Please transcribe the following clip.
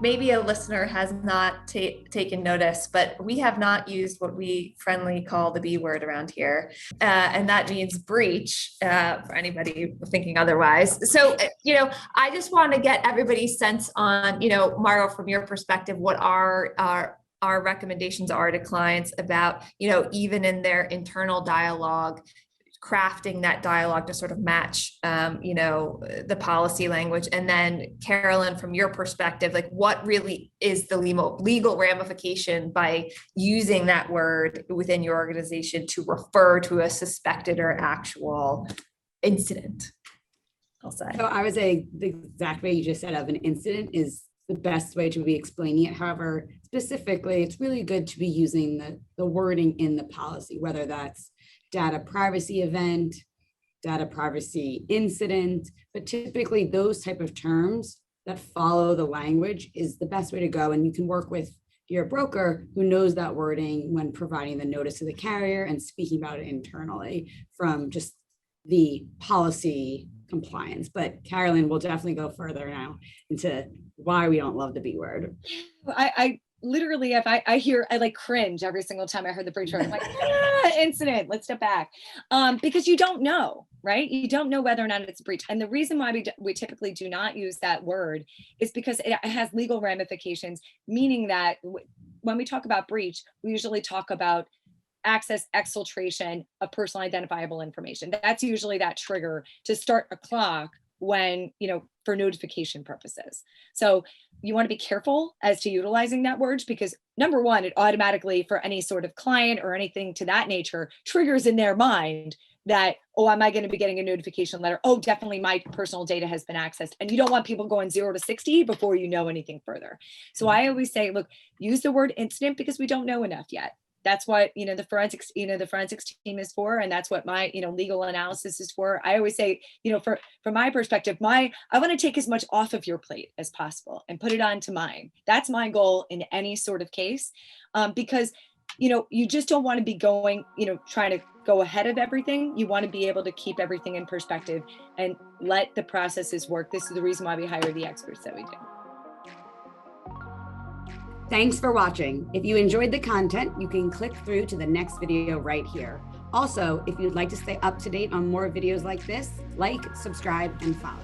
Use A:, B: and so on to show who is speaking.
A: maybe a listener has not taken notice, but we have not used what we friendly call the B word around here. And that means breach, for anybody thinking otherwise. So, I just want to get everybody's sense on, Margaux, from your perspective, what our recommendations are to clients about, even in their internal dialogue, crafting that dialogue to sort of match, the policy language. And then Carolyn, from your perspective, like what really is the legal ramification by using that word within your organization to refer to a suspected or actual incident? I'll say.
B: So I would say the exact way you just said of an incident is the best way to be explaining it. However, specifically, it's really good to be using the wording in the policy, whether that's data privacy event, data privacy incident, but typically those type of terms that follow the language is the best way to go. And you can work with your broker who knows that wording when providing the notice to the carrier and speaking about it internally from just the policy compliance. But Carolyn will definitely go further now into why we don't love the B word.
C: I literally, if I like cringe every single time I heard the breach word. I'm like, incident, let's step back. Because you don't know, right? You don't know whether or not it's a breach. And the reason why we typically do not use that word is because it has legal ramifications, meaning that when we talk about breach, we usually talk about access, exfiltration of personal identifiable information. That's usually that trigger to start a clock when, for notification purposes. So you want to be careful as to utilizing that word, because number one, it automatically, for any sort of client or anything to that nature, triggers in their mind that, oh, am I going to be getting a notification letter? Oh, definitely my personal data has been accessed. And you don't want people going 0 to 60 before you know anything further. So I always say, look, use the word incident because we don't know enough yet. That's what, the forensics team is for. And that's what my, legal analysis is for. I always say, from my perspective, I want to take as much off of your plate as possible and put it onto mine. That's my goal in any sort of case. Because, you just don't want to be going, trying to go ahead of everything. You want to be able to keep everything in perspective and let the processes work. This is the reason why we hire the experts that we do.
B: Thanks for watching. If you enjoyed the content, you can click through to the next video right here. Also, if you'd like to stay up to date on more videos like this, like, subscribe, and follow.